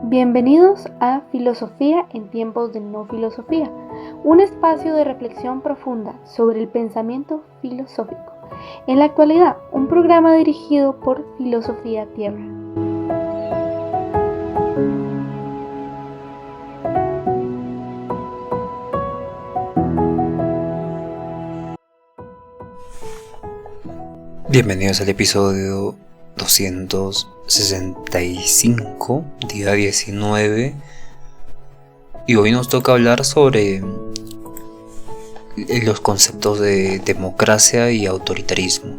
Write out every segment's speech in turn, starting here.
Bienvenidos a Filosofía en tiempos de no filosofía, un espacio de reflexión profunda sobre el pensamiento filosófico. En la actualidad, un programa dirigido por Filosofía Tierra. Bienvenidos al episodio 265, día 19, y hoy nos toca hablar sobre los conceptos de democracia y autoritarismo.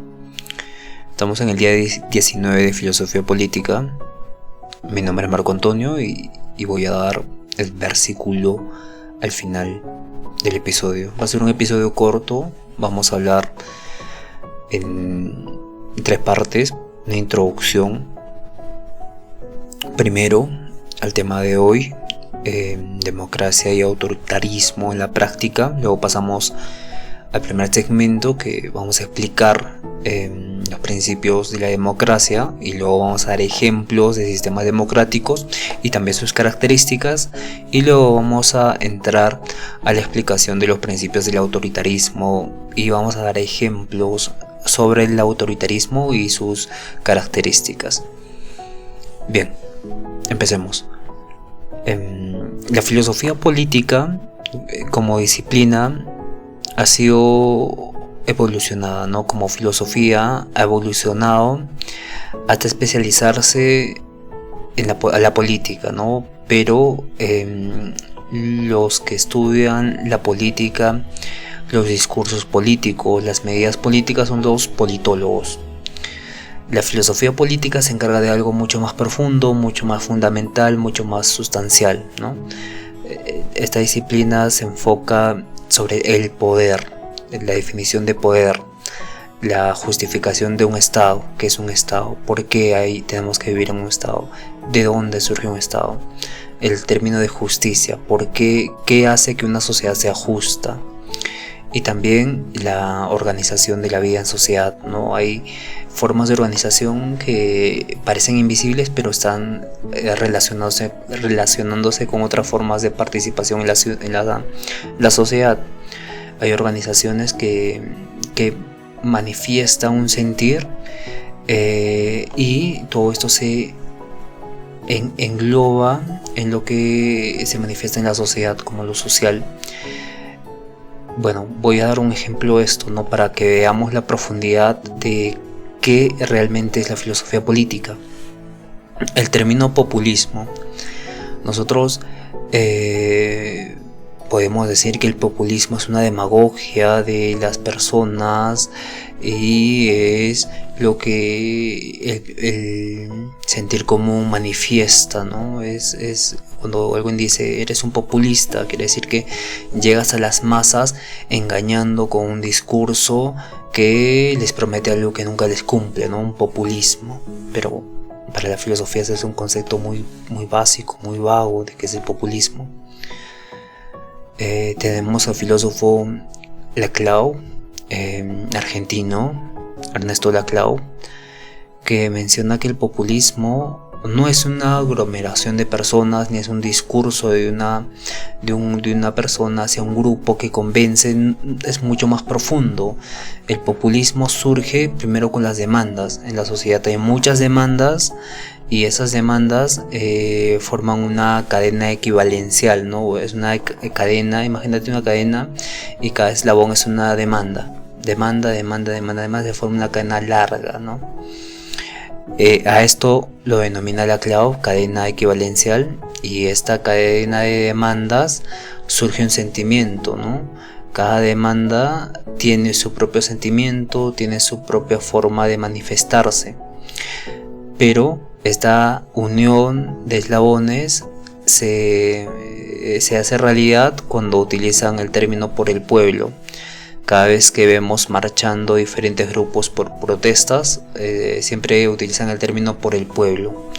Estamos en el día 19 de Filosofía Política. Mi nombre es Marco Antonio y voy a dar el versículo al final del episodio. Va a ser un episodio corto, vamos a hablar en 3 partes. Una introducción primero al tema de hoy, democracia y autoritarismo en la práctica. Luego pasamos al primer segmento, que vamos a explicar los principios de la democracia, y luego vamos a dar ejemplos de sistemas democráticos y también sus características, y luego vamos a entrar a la explicación de los principios del autoritarismo y vamos a dar ejemplos sobre el autoritarismo y sus características. Bien, empecemos. La filosofía política como disciplina ha sido evolucionada, ¿no? Como filosofía ha evolucionado hasta especializarse en la política, ¿no? Pero los que estudian la política, los discursos políticos, las medidas políticas, son los politólogos. La filosofía política se encarga de algo mucho más profundo, mucho más fundamental, mucho más sustancial, ¿no? Esta disciplina se enfoca sobre el poder, la definición de poder, la justificación de un Estado. ¿Qué es un Estado? ¿Por qué ahí tenemos que vivir en un Estado? ¿De dónde surge un Estado? El término de justicia. ¿Por qué? ¿Qué hace que una sociedad sea justa? Y también la organización de la vida en sociedad, ¿no? Hay formas de organización que parecen invisibles, pero están relacionándose con otras formas de participación en la sociedad. Hay organizaciones que manifiestan un sentir, y todo esto se engloba en lo que se manifiesta en la sociedad como lo social. Bueno, voy a dar un ejemplo de esto, ¿no? Para que veamos la profundidad de qué realmente es la filosofía política. El término populismo. Nosotros podemos decir que el populismo es una demagogia de las personas y es lo que el sentir común manifiesta, ¿no? Es cuando alguien dice eres un populista, quiere decir que llegas a las masas engañando con un discurso que les promete algo que nunca les cumple, ¿no? Un populismo. Pero para la filosofía ese es un concepto muy básico, muy vago de qué es el populismo. Tenemos al filósofo Laclau, argentino, Ernesto Laclau, que menciona que el populismo no es una aglomeración de personas, ni es un discurso de una persona hacia un grupo que convence. Es mucho más profundo. El populismo surge primero con las demandas. En la sociedad hay muchas demandas, y esas demandas forman una cadena equivalencial, ¿no? Es una cadena, imagínate una cadena, y cada eslabón es una demanda. Demanda, se forma una cadena larga, ¿no? A esto lo denomina Laclau cadena equivalencial, y esta cadena de demandas surge un sentimiento, ¿no? Cada demanda tiene su propio sentimiento, tiene su propia forma de manifestarse, pero esta unión de eslabones se hace realidad cuando utilizan el término por el pueblo. Cada vez que vemos marchando diferentes grupos por protestas, siempre utilizan el término por el pueblo,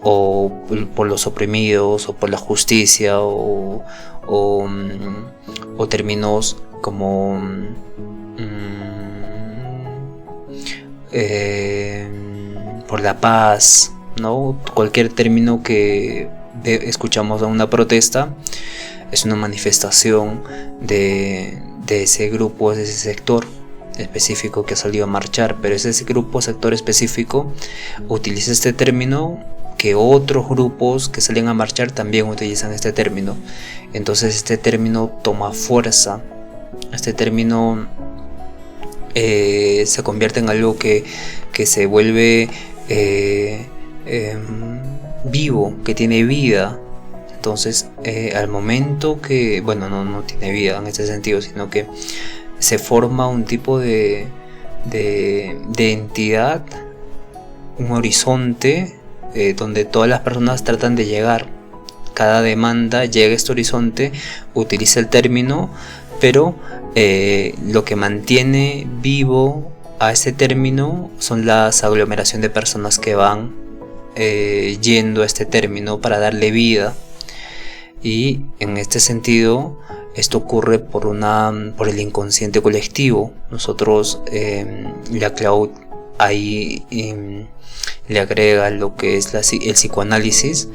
o por los oprimidos, o por la justicia, o términos como por la paz, ¿no? Cualquier término que escuchamos a una protesta, es una manifestación de ese grupo, de ese sector específico que ha salido a marchar, pero ese grupo, sector específico, utiliza este término que otros grupos que salen a marchar también utilizan este término. Entonces este término toma fuerza, este término se convierte en algo que se vuelve vivo, que tiene vida. Entonces al momento que, bueno, no tiene vida en este sentido, sino que se forma un tipo de entidad, un horizonte donde todas las personas tratan de llegar. Cada demanda llega a este horizonte, utiliza el término, pero lo que mantiene vivo a este término son las aglomeración de personas que van yendo a este término para darle vida. Y en este sentido esto ocurre por el inconsciente colectivo. Nosotros, la Cloud ahí le agrega lo que es el psicoanálisis,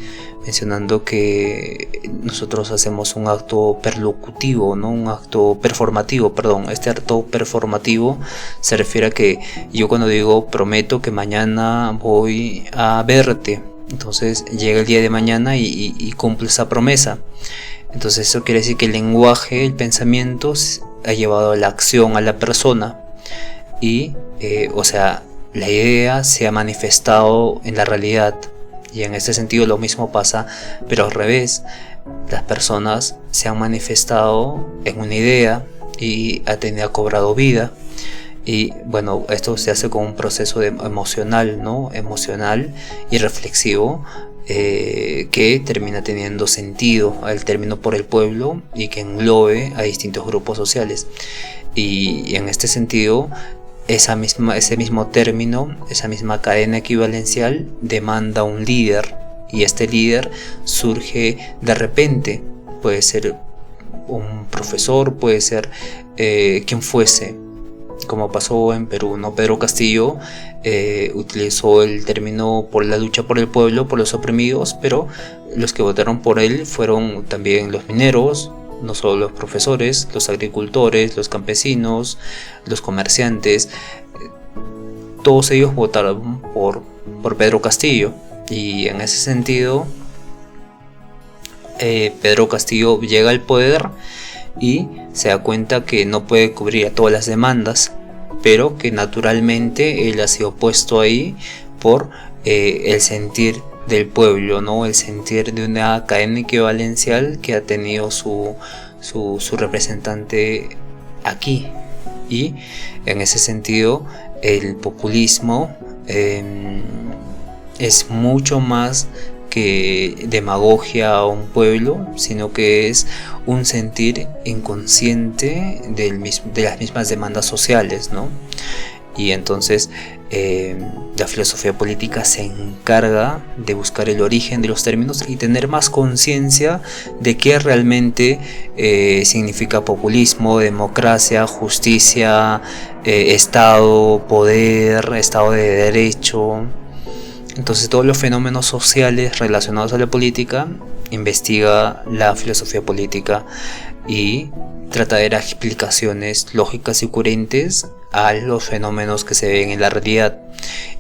mencionando que nosotros hacemos un acto perlocutivo, ¿no? Un acto performativo, perdón. Este acto performativo se refiere a que yo, cuando digo prometo que mañana voy a verte, entonces llega el día de mañana y cumplo esa promesa. Entonces eso quiere decir que el lenguaje, el pensamiento ha llevado a la acción, a la persona, y la idea se ha manifestado en la realidad. Y en este sentido lo mismo pasa, pero al revés. Las personas se han manifestado en una idea y ha cobrado vida. Y bueno, esto se hace con un proceso emocional, ¿no? Emocional y reflexivo, que termina teniendo sentido al término por el pueblo y que englobe a distintos grupos sociales. Y en este sentido, ese mismo término, esa misma cadena equivalencial demanda un líder, y este líder surge de repente. Puede ser un profesor, puede ser quien fuese, como pasó en Perú, ¿no? Pedro Castillo utilizó el término por la lucha por el pueblo, por los oprimidos, pero los que votaron por él fueron también los mineros, no solo los profesores, los agricultores, los campesinos, los comerciantes. Todos ellos votaron por Pedro Castillo, y en ese sentido Pedro Castillo llega al poder y se da cuenta que no puede cubrir a todas las demandas, pero que naturalmente él ha sido puesto ahí por el sentir del pueblo, ¿no? El sentir de una cadena equivalencial que ha tenido su representante aquí. Y en ese sentido el populismo es mucho más que demagogia a un pueblo, sino que es un sentir inconsciente de las mismas demandas sociales, ¿no? Y entonces la filosofía política se encarga de buscar el origen de los términos y tener más conciencia de qué realmente significa populismo, democracia, justicia, Estado, poder, Estado de Derecho. Entonces todos los fenómenos sociales relacionados a la política investiga la filosofía política y trata de dar explicaciones lógicas y coherentes a los fenómenos que se ven en la realidad.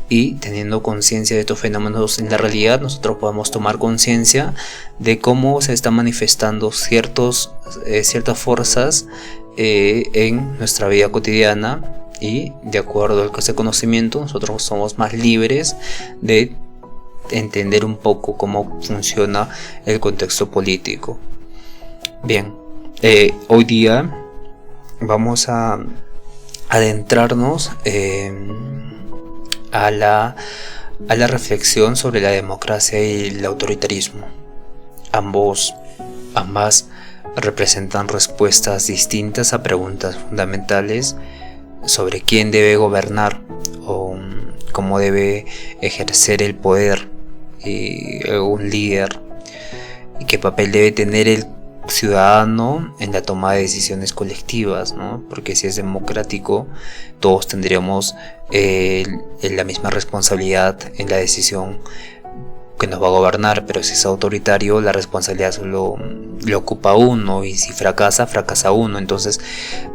Y teniendo conciencia de estos fenómenos en la realidad, nosotros podemos tomar conciencia de cómo se están manifestando ciertas fuerzas en nuestra vida cotidiana. Y de acuerdo al ese conocimiento, nosotros somos más libres de entender un poco cómo funciona el contexto político. Bien, hoy día vamos a adentrarnos a la reflexión sobre la democracia y el autoritarismo. Ambas representan respuestas distintas a preguntas fundamentales sobre quién debe gobernar o cómo debe ejercer el poder un líder, y qué papel debe tener el ciudadano en la toma de decisiones colectivas, ¿no? Porque si es democrático, todos tendríamos la misma responsabilidad en la decisión que nos va a gobernar, pero si es autoritario la responsabilidad solo lo ocupa uno, y si fracasa uno. Entonces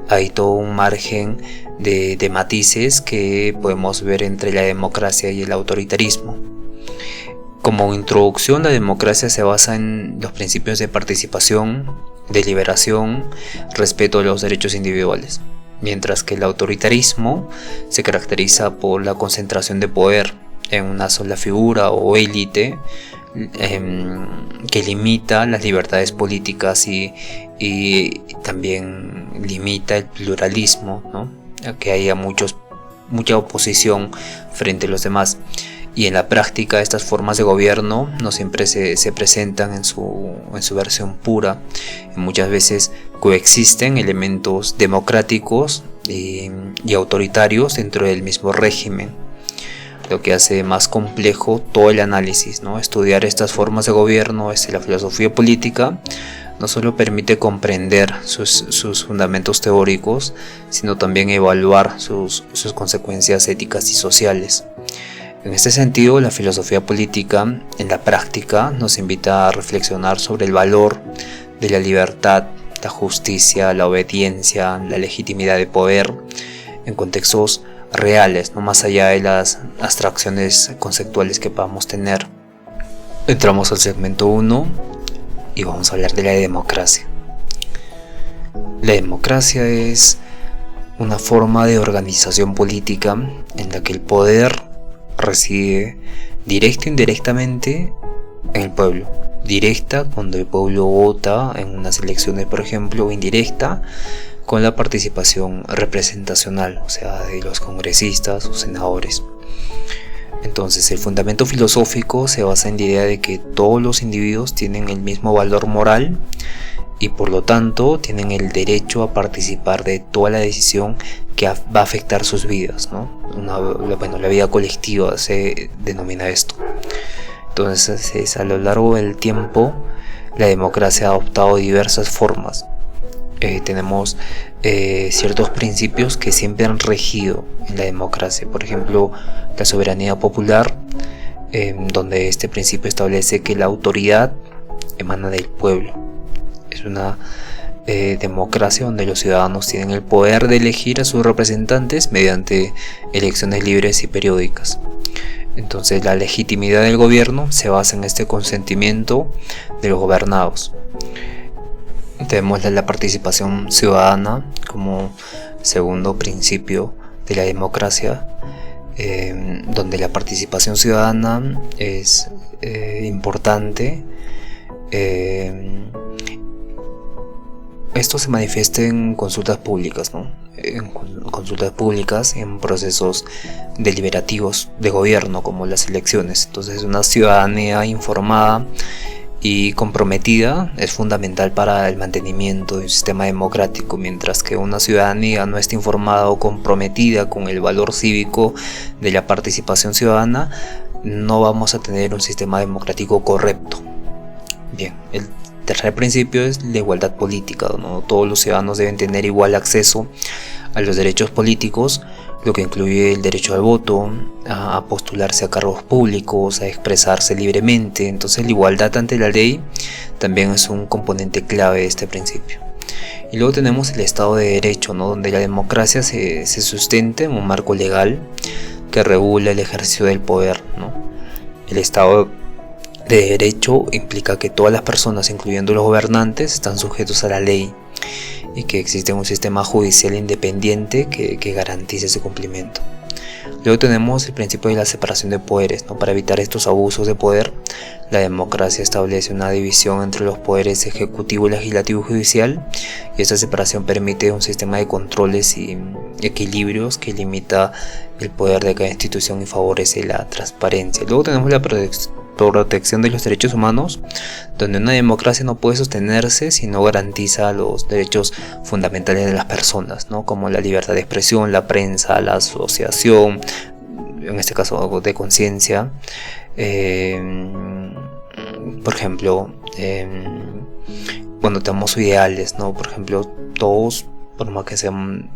hay todo un margen de matices que podemos ver entre la democracia y el autoritarismo. Como introducción, la democracia se basa en los principios de participación, deliberación, respeto a los derechos individuales, mientras que el autoritarismo se caracteriza por la concentración de poder en una sola figura o élite, que limita las libertades políticas y también limita el pluralismo, ¿no? Que haya mucha oposición frente a los demás. Y en la práctica estas formas de gobierno no siempre se presentan en su versión pura. Muchas veces coexisten elementos democráticos y autoritarios dentro del mismo régimen, lo que hace más complejo todo el análisis, ¿no? Estudiar estas formas de gobierno desde la filosofía política no solo permite comprender sus fundamentos teóricos, sino también evaluar sus consecuencias éticas y sociales. En este sentido, la filosofía política en la práctica nos invita a reflexionar sobre el valor de la libertad, la justicia, la obediencia, la legitimidad de poder en contextos reales, no más allá de las abstracciones conceptuales que podamos tener. Entramos al segmento 1 y vamos a hablar de la democracia. La democracia es una forma de organización política en la que el poder reside directa o indirectamente en el pueblo. Directa cuando el pueblo vota en unas elecciones, por ejemplo, o indirecta con la participación representacional, o sea, de los congresistas o senadores. Entonces, el fundamento filosófico se basa en la idea de que todos los individuos tienen el mismo valor moral y por lo tanto tienen el derecho a participar de toda la decisión que va a afectar sus vidas, ¿no? La vida colectiva se denomina esto. Entonces, a lo largo del tiempo, la democracia ha adoptado diversas formas. Tenemos ciertos principios que siempre han regido en la democracia. Por ejemplo, la soberanía popular, donde este principio establece que la autoridad emana del pueblo. Es una democracia donde los ciudadanos tienen el poder de elegir a sus representantes mediante elecciones libres y periódicas. Entonces, la legitimidad del gobierno se basa en este consentimiento de los gobernados. Tenemos la participación ciudadana como segundo principio de la democracia, donde la participación ciudadana es importante. Esto se manifiesta en consultas públicas, ¿no? En consultas públicas, en procesos deliberativos de gobierno como las elecciones. Entonces, una ciudadanía informada y comprometida es fundamental para el mantenimiento de un sistema democrático, mientras que una ciudadanía no esté informada o comprometida con el valor cívico de la participación ciudadana, no vamos a tener un sistema democrático correcto. Bien, el tercer principio es la igualdad política, ¿no? Todos los ciudadanos deben tener igual acceso a los derechos políticos, lo que incluye el derecho al voto, a postularse a cargos públicos, a expresarse libremente. Entonces, la igualdad ante la ley también es un componente clave de este principio. Y luego tenemos el Estado de Derecho, ¿no? Donde la democracia se sustenta en un marco legal que regula el ejercicio del poder, ¿no? El Estado de Derecho implica que todas las personas, incluyendo los gobernantes, están sujetos a la ley y que existe un sistema judicial independiente que garantice ese cumplimiento. Luego tenemos el principio de la separación de poderes, ¿no? Para evitar estos abusos de poder, la democracia establece una división entre los poderes ejecutivo, legislativo y judicial, y esta separación permite un sistema de controles y equilibrios que limita el poder de cada institución y favorece la transparencia. Luego tenemos la protección de los derechos humanos, donde una democracia no puede sostenerse si no garantiza los derechos fundamentales de las personas, ¿no? Como la libertad de expresión, la prensa, la asociación, en este caso de conciencia. Por ejemplo, cuando tenemos ideales, ¿no? Por ejemplo, todos, por más que sean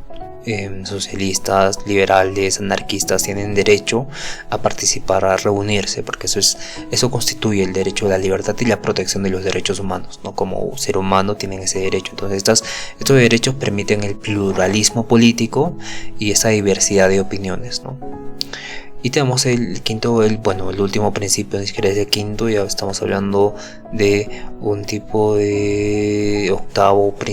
socialistas, liberales, anarquistas tienen derecho a participar, a reunirse, porque eso constituye el derecho a la libertad y la protección de los derechos humanos, ¿no? Como ser humano tienen ese derecho. Entonces estos derechos permiten el pluralismo político y esa diversidad de opiniones, ¿no? Y tenemos el último principio, ni siquiera es el quinto, ya estamos hablando de un tipo de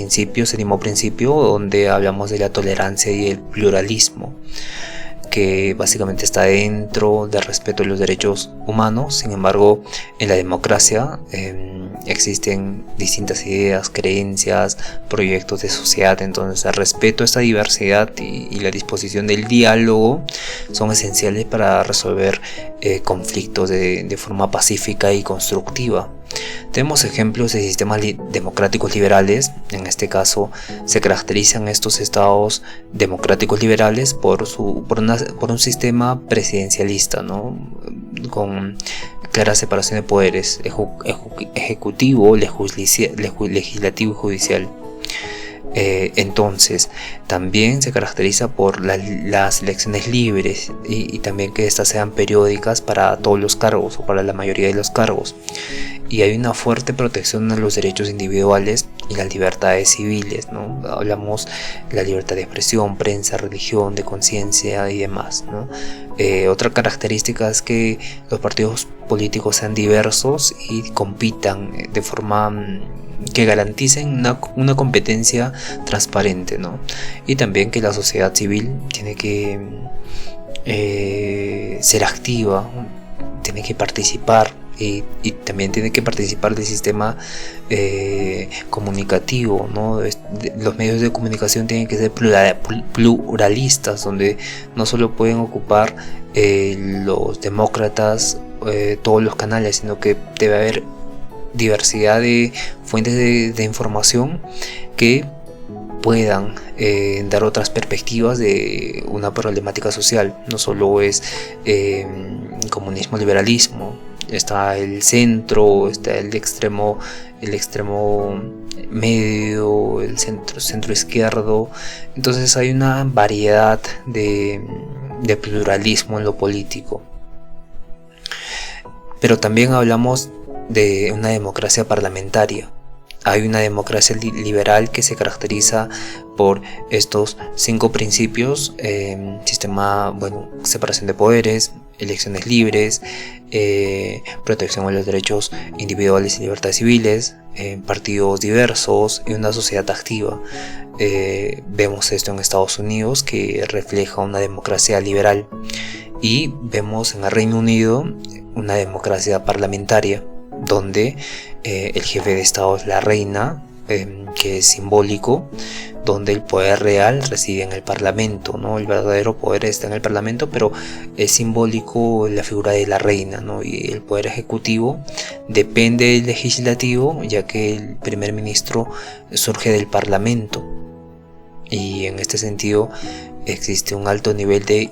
séptimo principio, donde hablamos de la tolerancia y el pluralismo, que básicamente está dentro del respeto de los derechos humanos. Sin embargo, en la democracia existen distintas ideas, creencias, proyectos de sociedad. Entonces el respeto a esta diversidad y la disposición del diálogo son esenciales para resolver conflictos de forma pacífica y constructiva. Tenemos ejemplos de sistemas democráticos liberales. En este caso se caracterizan estos estados democráticos liberales por un sistema presidencialista, ¿no? Con clara separación de poderes, ejecutivo, legislativo y judicial. Entonces también se caracteriza por las elecciones libres y también que estas sean periódicas para todos los cargos o para la mayoría de los cargos, y hay una fuerte protección a los derechos individuales y las libertades civiles, ¿no? Hablamos de la libertad de expresión, prensa, religión, de conciencia y demás, ¿no? Otra característica es que los partidos políticos sean diversos y compitan de forma que garanticen una competencia transparente, ¿no? Y también que la sociedad civil tiene que ser activa, tiene que participar y también tiene que participar del sistema comunicativo, ¿no? Los medios de comunicación tienen que ser pluralistas, donde no solo pueden ocupar los demócratas todos los canales, sino que debe haber diversidad de fuentes de información que puedan dar otras perspectivas de una problemática social. No solo es comunismo, liberalismo, está el centro, está el extremo medio, el centro izquierdo. Entonces hay una variedad de pluralismo en lo político. Pero también hablamos de una democracia parlamentaria. Hay una democracia liberal que se caracteriza por estos 5 principios: separación de poderes, elecciones libres, protección a los derechos individuales y libertades civiles, partidos diversos y una sociedad activa. Vemos esto en Estados Unidos, que refleja una democracia liberal, y vemos en el Reino Unido una democracia parlamentaria, donde el jefe de Estado es la reina, que es simbólico, donde el poder real reside en el Parlamento, ¿no? El verdadero poder está en el Parlamento, pero es simbólico la figura de la reina, ¿no? Y el poder ejecutivo depende del legislativo, ya que el primer ministro surge del Parlamento. Y en este sentido existe un alto nivel de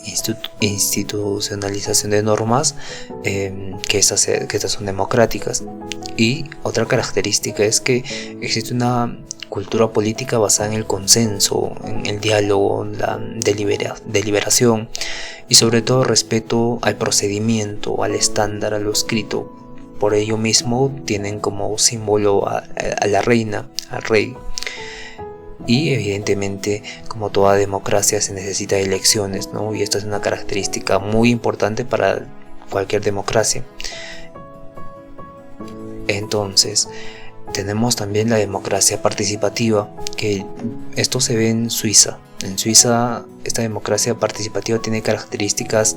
institucionalización de normas, que estas son democráticas. Y otra característica es que existe una cultura política basada en el consenso, en el diálogo, la deliberación y sobre todo respeto al procedimiento, al estándar, a lo escrito. Por ello mismo tienen como símbolo a la reina, al rey. Y evidentemente, como toda democracia, se necesita de elecciones, ¿no? Y esta es una característica muy importante para cualquier democracia. Entonces, tenemos también la democracia participativa, que esto se ve en Suiza. En Suiza, esta democracia participativa tiene características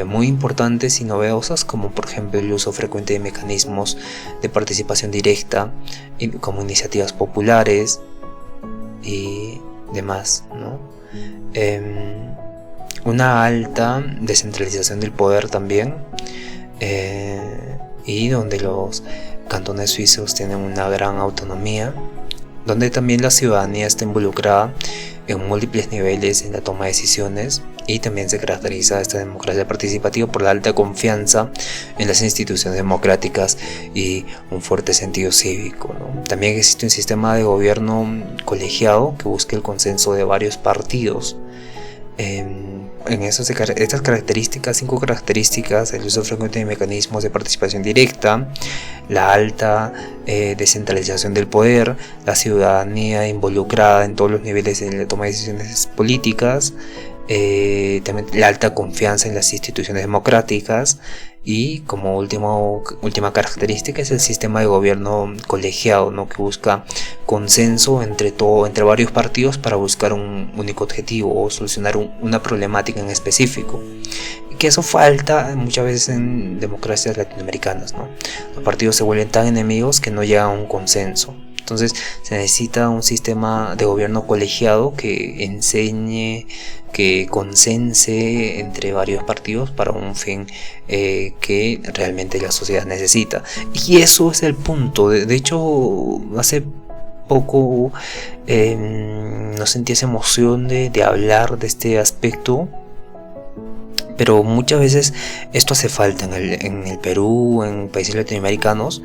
muy importantes y novedosas, como por ejemplo el uso frecuente de mecanismos de participación directa, como iniciativas populares y demás, ¿no? Una alta descentralización del poder también, y donde los cantones suizos tienen una gran autonomía, donde también la ciudadanía está involucrada en múltiples niveles en la toma de decisiones y también se caracteriza esta democracia participativa por la alta confianza en las instituciones democráticas y un fuerte sentido cívico, ¿no? También existe un sistema de gobierno colegiado que busca el consenso de varios partidos. En estas características, 5 características: el uso frecuente de mecanismos de participación directa, la alta descentralización del poder, la ciudadanía involucrada en todos los niveles de la toma de decisiones políticas, también la alta confianza en las instituciones democráticas, y como última característica es el sistema de gobierno colegiado, ¿no? Que busca consenso entre varios partidos para buscar un único objetivo o solucionar una problemática en específico, y que eso falta muchas veces en democracias latinoamericanas, ¿no? Los partidos se vuelven tan enemigos que no llegan a un consenso. Entonces se necesita un sistema de gobierno colegiado que enseñe, que consense entre varios partidos para un fin que realmente la sociedad necesita. Y eso es el punto. De hecho, hace poco no sentí esa emoción de hablar de este aspecto, pero muchas veces esto hace falta en el Perú, en países latinoamericanos,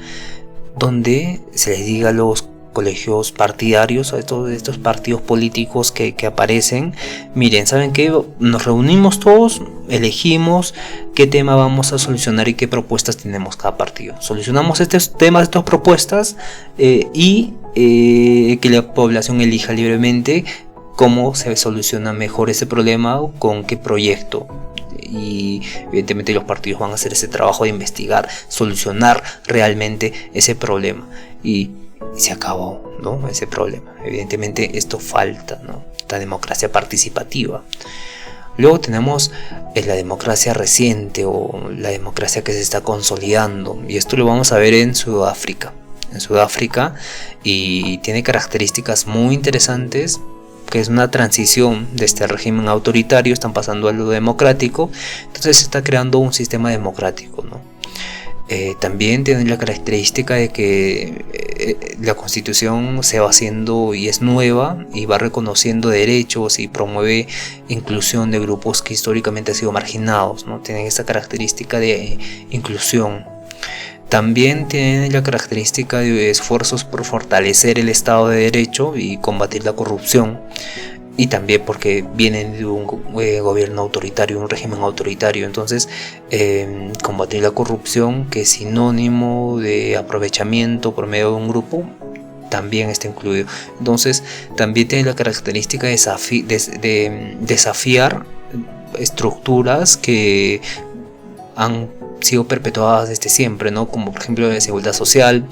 donde se les diga a los colegios partidarios, a estos partidos políticos que aparecen: miren, ¿saben qué? Nos reunimos todos, elegimos qué tema vamos a solucionar y qué propuestas tenemos cada partido. Solucionamos estos temas, estas propuestas, y que la población elija libremente cómo se soluciona mejor ese problema o con qué proyecto. Y evidentemente los partidos van a hacer ese trabajo de investigar, solucionar realmente ese problema, y se acabó, ¿no? Ese problema. Evidentemente esto falta, ¿no? Esta democracia participativa. Luego tenemos la democracia reciente o la democracia que se está consolidando, y esto lo vamos a ver en Sudáfrica. Y tiene características muy interesantes, que es una transición de este régimen autoritario, están pasando a lo democrático, entonces se está creando un sistema democrático, ¿no? También tiene la característica de que la constitución se va haciendo y es nueva y va reconociendo derechos y promueve inclusión de grupos que históricamente han sido marginados, ¿no? Tienen esta característica de inclusión. También tiene la característica de esfuerzos por fortalecer el Estado de Derecho y combatir la corrupción, y también porque vienen de un gobierno autoritario, un régimen autoritario. Entonces combatir la corrupción, que es sinónimo de aprovechamiento por medio de un grupo, también está incluido. Entonces también tiene la característica de desafiar estructuras que han sido perpetuadas desde siempre, ¿no? Como por ejemplo la desigualdad social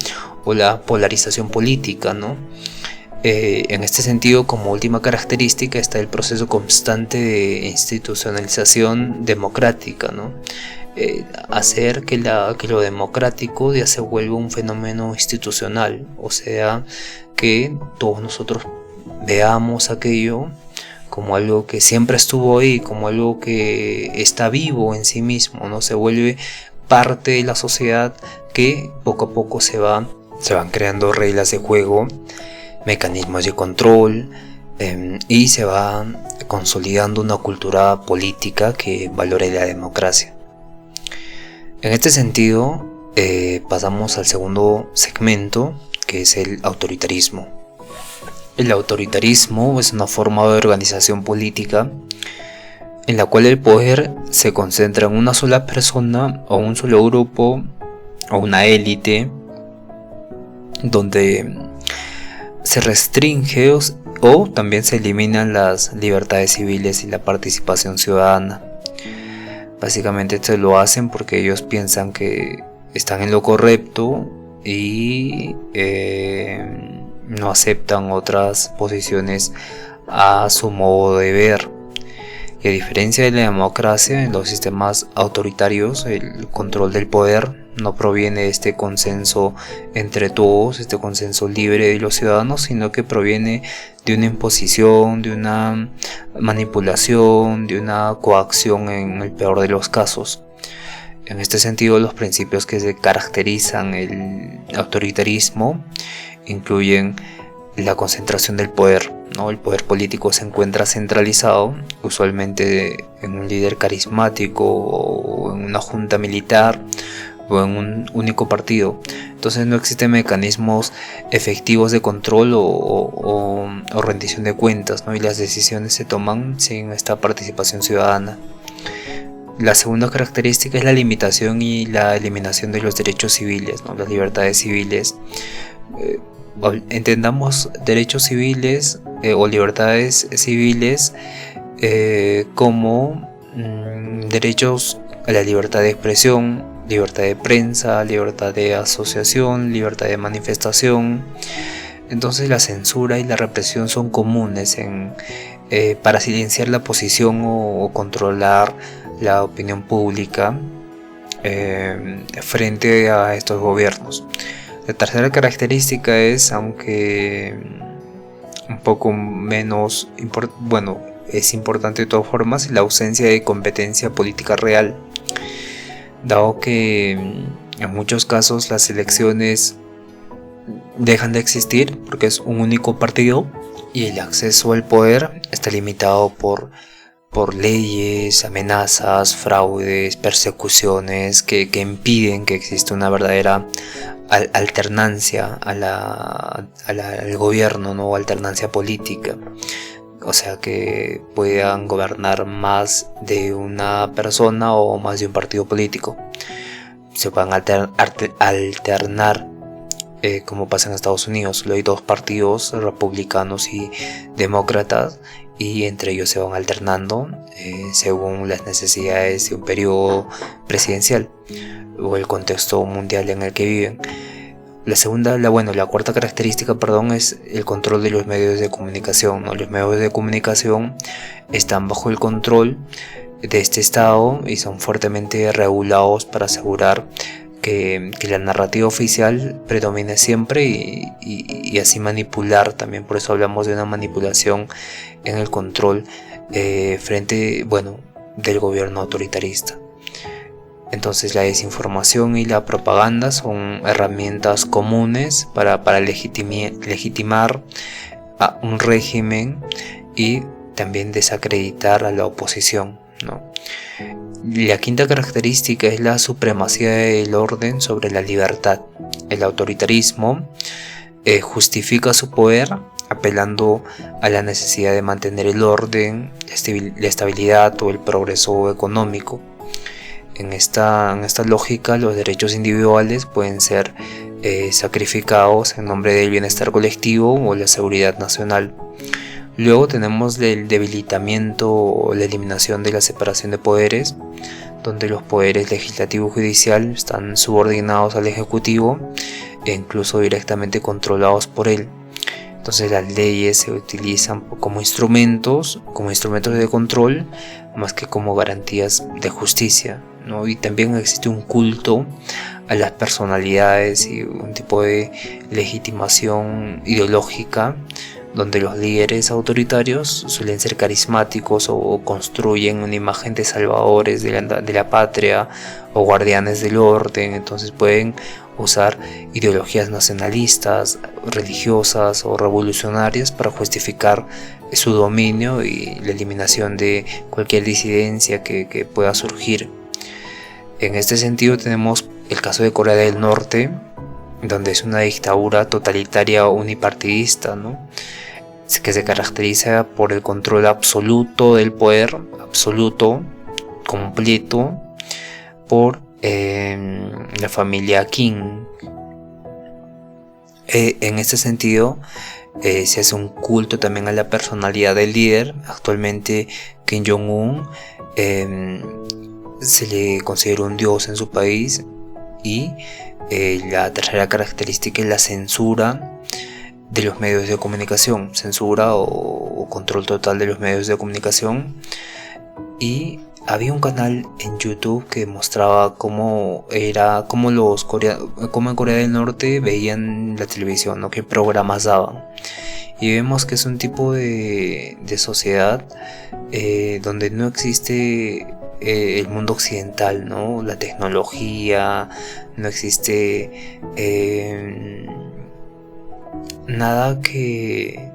o la polarización política, ¿no? En este sentido, como última característica, está el proceso constante de institucionalización democrática, ¿no? Hacer que lo democrático ya se vuelva un fenómeno institucional, o sea, que todos nosotros veamos aquello como algo que siempre estuvo ahí, como algo que está vivo en sí mismo, ¿no? Se vuelve parte de la sociedad, que poco a poco se van creando reglas de juego, mecanismos de control, y se va consolidando una cultura política que valore la democracia. En este sentido, pasamos al segundo segmento, que es el autoritarismo. El autoritarismo es una forma de organización política en la cual el poder se concentra en una sola persona o un solo grupo o una élite, donde se restringe o también se eliminan las libertades civiles y la participación ciudadana. Básicamente esto lo hacen porque ellos piensan que están en lo correcto y no aceptan otras posiciones a su modo de ver. Y a diferencia de la democracia, en los sistemas autoritarios el control del poder no proviene de este consenso entre todos, este consenso libre de los ciudadanos, sino que proviene de una imposición, de una manipulación, de una coacción en el peor de los casos. En este sentido, los principios que se caracterizan el autoritarismo incluyen la concentración del poder, ¿no? El poder político se encuentra centralizado, usualmente en un líder carismático o en una junta militar o en un único partido. Entonces no existen mecanismos efectivos de control o rendición de cuentas, ¿no? Y las decisiones se toman sin esta participación ciudadana. La segunda característica es la limitación y la eliminación de los derechos civiles, ¿no? Las libertades civiles. Entendamos derechos civiles o libertades civiles como derechos a la libertad de expresión, libertad de prensa, libertad de asociación, libertad de manifestación. Entonces la censura y la represión son comunes para silenciar la oposición o controlar la opinión pública frente a estos gobiernos. La tercera característica es, aunque un poco menos es importante de todas formas, la ausencia de competencia política real, dado que en muchos casos las elecciones dejan de existir porque es un único partido y el acceso al poder está limitado por leyes, amenazas, fraudes, persecuciones que impiden que exista una verdadera alternancia al gobierno, ¿no? Alternancia política. O sea, que puedan gobernar más de una persona o más de un partido político. Se puedan alternar como pasa en Estados Unidos. Solo hay dos partidos, republicanos y demócratas, y entre ellos se van alternando según las necesidades de un periodo presidencial o el contexto mundial en el que viven. La cuarta característica, es el control de los medios de comunicación, ¿no? Los medios de comunicación están bajo el control de este Estado y son fuertemente regulados para asegurar que la narrativa oficial predomine siempre y así manipular también. Por eso hablamos de una manipulación en el control del gobierno autoritarista. Entonces la desinformación y la propaganda son herramientas comunes para legitimar a un régimen y también desacreditar a la oposición, ¿no? La quinta característica es la supremacía del orden sobre la libertad. El autoritarismo justifica su poder apelando a la necesidad de mantener el orden, la estabilidad o el progreso económico. En esta lógica, los derechos individuales pueden ser sacrificados en nombre del bienestar colectivo o la seguridad nacional. Luego tenemos el debilitamiento o la eliminación de la separación de poderes, donde los poderes legislativo y judicial están subordinados al ejecutivo e incluso directamente controlados por él. Entonces las leyes se utilizan como instrumentos de control más que como garantías de justicia, ¿no? Y también existe un culto a las personalidades y un tipo de legitimación ideológica donde los líderes autoritarios suelen ser carismáticos o construyen una imagen de salvadores de la patria o guardianes del orden. Entonces pueden usar ideologías nacionalistas, religiosas o revolucionarias para justificar su dominio y la eliminación de cualquier disidencia que pueda surgir. En este sentido tenemos el caso de Corea del Norte, donde es una dictadura totalitaria unipartidista, ¿no? Que se caracteriza por el control absoluto del poder, absoluto, completo, por la familia Kim. En este sentido se hace un culto también a la personalidad del líder. Actualmente Kim Jong-un se le considera un dios en su país. Y la tercera característica es la censura de los medios de comunicación, censura o control total de los medios de comunicación. Y había un canal en YouTube que mostraba cómo en Corea del Norte veían la televisión, ¿no? Qué programas daban. Y vemos que es un tipo de sociedad donde no existe el mundo occidental, ¿no? La tecnología, no existe nada que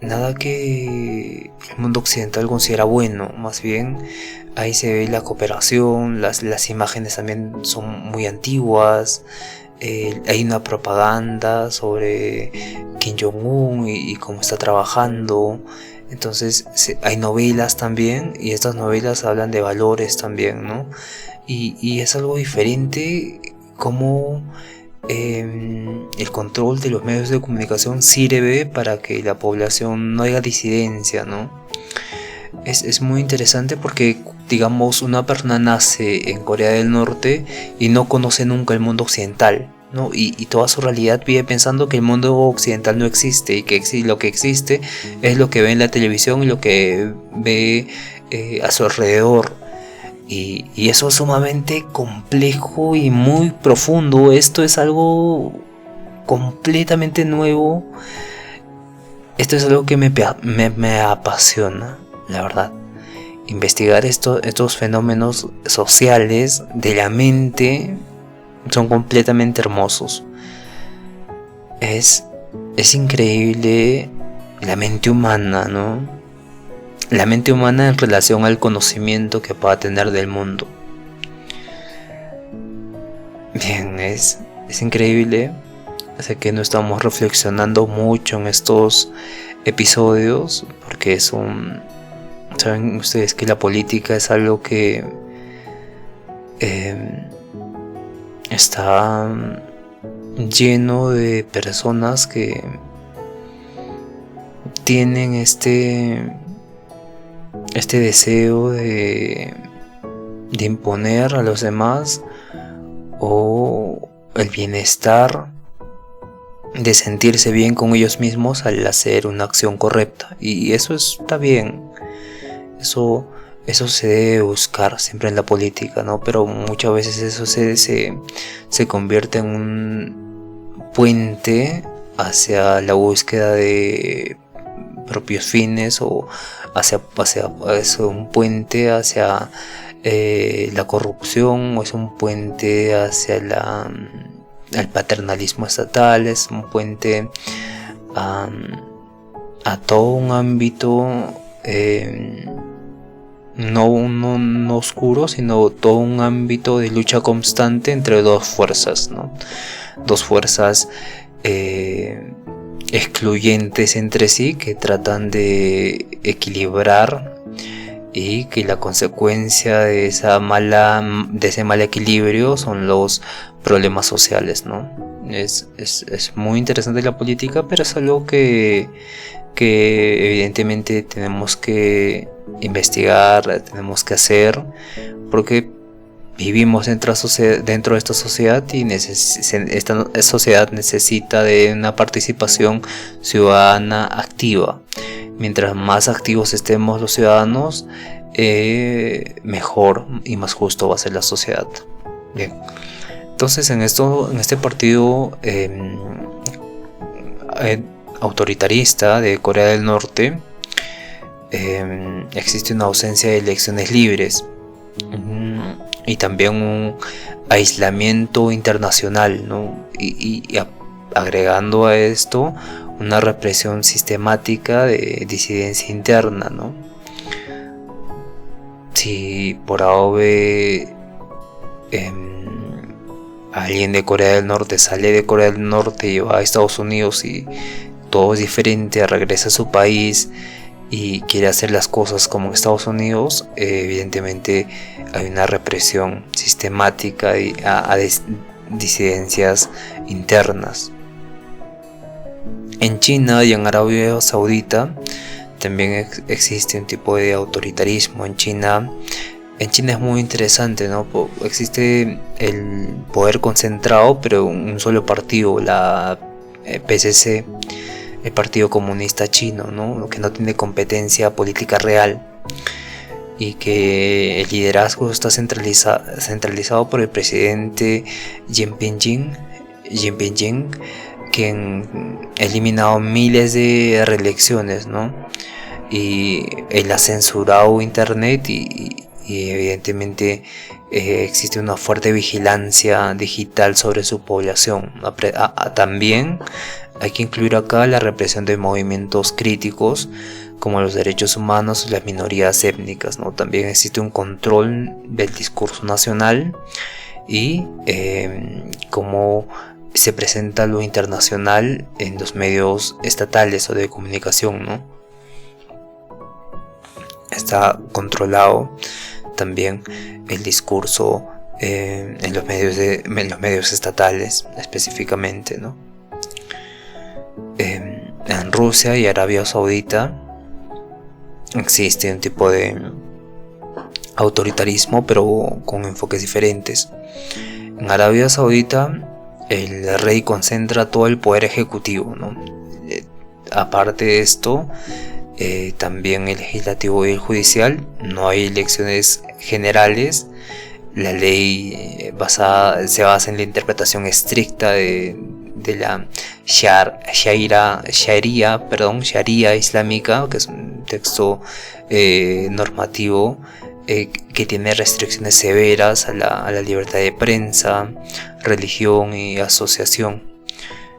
el mundo occidental considera bueno. Más bien ahí se ve la cooperación, las imágenes también son muy antiguas. Hay una propaganda sobre Kim Jong-un y cómo está trabajando. Entonces hay novelas también, y estas novelas hablan de valores también, ¿no? Y es algo diferente como el control de los medios de comunicación sirve para que la población no haya disidencia, ¿no? Es muy interesante porque, digamos, una persona nace en Corea del Norte y no conoce nunca el mundo occidental, ¿no? Y toda su realidad vive pensando que el mundo occidental no existe, y que lo que existe es lo que ve en la televisión y lo que ve a su alrededor. Y eso es sumamente complejo y muy profundo. Esto es algo completamente nuevo. Esto es algo que me apasiona, la verdad. Investigar estos fenómenos sociales de la mente son completamente hermosos. Es increíble la mente humana, ¿no? La mente humana en relación al conocimiento que pueda tener del mundo. Bien, es increíble. Sé que no estamos reflexionando mucho en estos episodios, porque saben ustedes que la política es algo que está lleno de personas que tienen este deseo de imponer a los demás, o el bienestar de sentirse bien con ellos mismos al hacer una acción correcta. Y eso está bien, eso se debe buscar siempre en la política, ¿no? Pero muchas veces eso se convierte en un puente hacia la búsqueda de propios fines, o hacia un puente hacia la corrupción, o es un puente hacia el paternalismo estatal, es un puente a todo un ámbito no oscuro, sino todo un ámbito de lucha constante entre dos fuerzas, ¿no? Dos fuerzas excluyentes entre sí, que tratan de equilibrar, y que la consecuencia de ese mal equilibrio son los problemas sociales, ¿no? Es muy interesante la política, pero es algo que evidentemente tenemos que investigar, tenemos que hacer, porque vivimos dentro de esta sociedad, y esta sociedad necesita de una participación ciudadana activa. Mientras más activos estemos los ciudadanos, mejor y más justo va a ser la sociedad. Bien, entonces en este partido autoritarista de Corea del Norte, existe una ausencia de elecciones libres, y también un aislamiento internacional, ¿no? Y agregando a esto una represión sistemática de disidencia interna, ¿no? Si por AOV alguien de Corea del Norte sale de Corea del Norte y va a Estados Unidos, y todo es diferente, regresa a su país y quiere hacer las cosas como en Estados Unidos, evidentemente hay una represión sistemática a disidencias internas. En China y en Arabia Saudita también existe un tipo de autoritarismo. En China es muy interesante, ¿no? Existe el poder concentrado, pero un solo partido, la PCC, el Partido Comunista Chino, ¿no? Que no tiene competencia política real, y que el liderazgo está centralizado por el presidente Jinping, quien ha eliminado miles de reelecciones, ¿no? Y él ha censurado internet, y evidentemente existe una fuerte vigilancia digital sobre su población. También hay que incluir acá la represión de movimientos críticos como los derechos humanos y las minorías étnicas, ¿no? También existe un control del discurso nacional y cómo se presenta lo internacional en los medios estatales o de comunicación, ¿no? Está controlado también el discurso en los medios estatales específicamente, ¿no? En Rusia y Arabia Saudita existe un tipo de autoritarismo, pero con enfoques diferentes. En Arabia Saudita el rey concentra todo el poder ejecutivo, ¿no? Aparte de esto, también el legislativo y el judicial. No hay elecciones generales. La ley se basa en la interpretación estricta de la Sharia islámica, que es un texto normativo que tiene restricciones severas a la libertad de prensa, religión y asociación.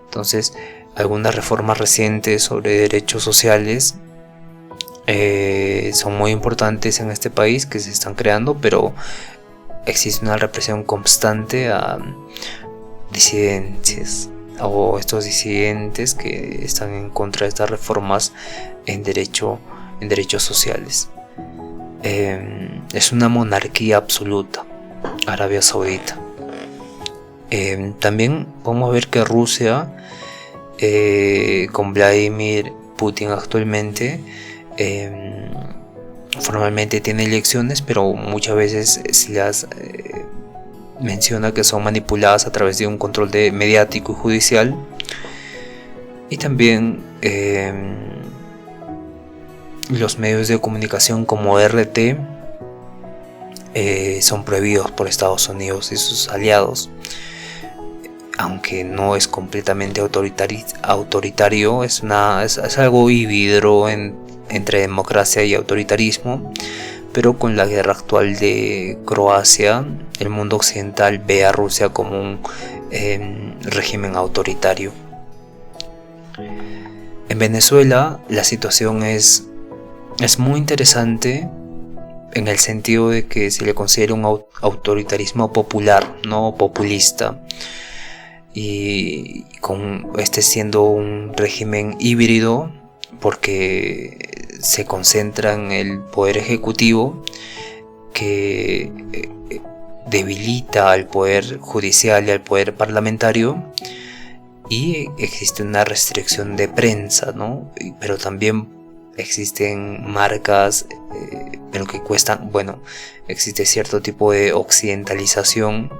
Entonces, algunas reformas recientes sobre derechos sociales son muy importantes en este país que se están creando, pero existe una represión constante a disidentes o estos disidentes que están en contra de estas reformas en derechos sociales. Es una monarquía absoluta, Arabia Saudita. También podemos ver que Rusia, con Vladimir Putin actualmente, formalmente tiene elecciones, pero muchas veces se las menciona que son manipuladas a través de un control mediático y judicial. Y también los medios de comunicación como RT son prohibidos por Estados Unidos y sus aliados. Aunque no es completamente autoritario, es algo híbrido entre democracia y autoritarismo. Pero con la guerra actual de Croacia, el mundo occidental ve a Rusia como un régimen autoritario. En Venezuela la situación es muy interesante en el sentido de que se le considera un autoritarismo popular, no populista, y con siendo un régimen híbrido porque se concentra en el poder ejecutivo que debilita al poder judicial y al poder parlamentario, y existe una restricción de prensa, ¿no? Pero también existen marcas, pero que cuestan, existe cierto tipo de occidentalización,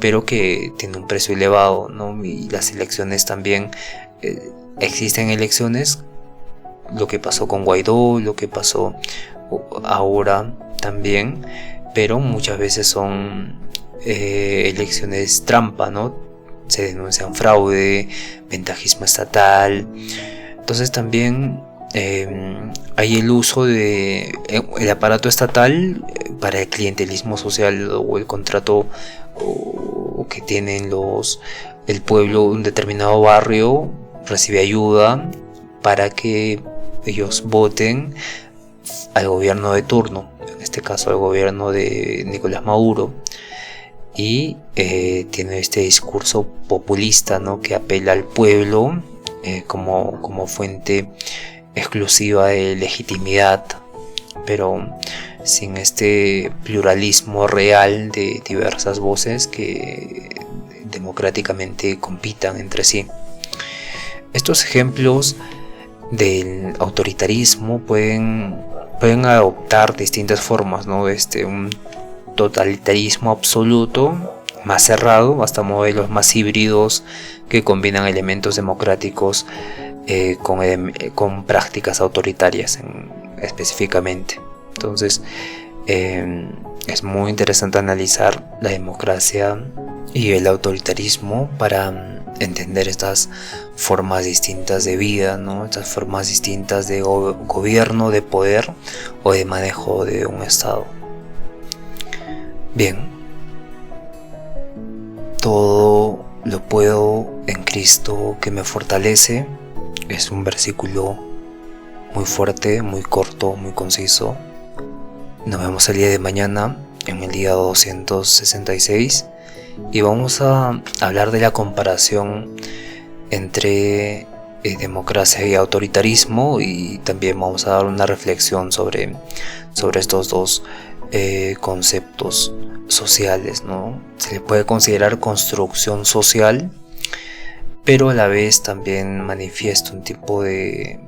pero que tiene un precio elevado, ¿no? Y las elecciones también, existen elecciones, lo que pasó con Guaidó, lo que pasó ahora también, pero muchas veces son elecciones trampa, ¿no? Se denuncian fraude, ventajismo estatal. Entonces también hay el uso del aparato estatal para el clientelismo social o el contrato que tienen el pueblo de un determinado barrio, recibe ayuda para que ellos voten al gobierno de turno, en este caso al gobierno de Nicolás Maduro, y tiene este discurso populista, ¿no? Que apela al pueblo como fuente exclusiva de legitimidad, pero sin este pluralismo real de diversas voces que democráticamente compitan entre sí. Estos ejemplos del autoritarismo pueden adoptar distintas formas, ¿no? Un totalitarismo absoluto más cerrado, hasta modelos más híbridos que combinan elementos democráticos con prácticas autoritarias específicamente. Entonces es muy interesante analizar la democracia y el autoritarismo para entender estas formas distintas de vida, ¿no? Estas formas distintas de gobierno, de poder o de manejo de un estado. Bien, todo lo puedo en Cristo que me fortalece. Es un versículo muy fuerte, muy corto, muy conciso. Nos vemos el día de mañana en el día 266 y vamos a hablar de la comparación entre democracia y autoritarismo, y también vamos a dar una reflexión sobre estos dos conceptos sociales, ¿no? Se le puede considerar construcción social, pero a la vez también manifiesta un tipo de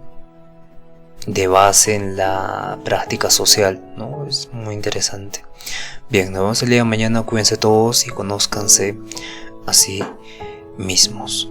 base en la práctica social, ¿no? Es muy interesante. Bien, nos vemos el día de mañana. Cuídense todos y conózcanse a sí mismos.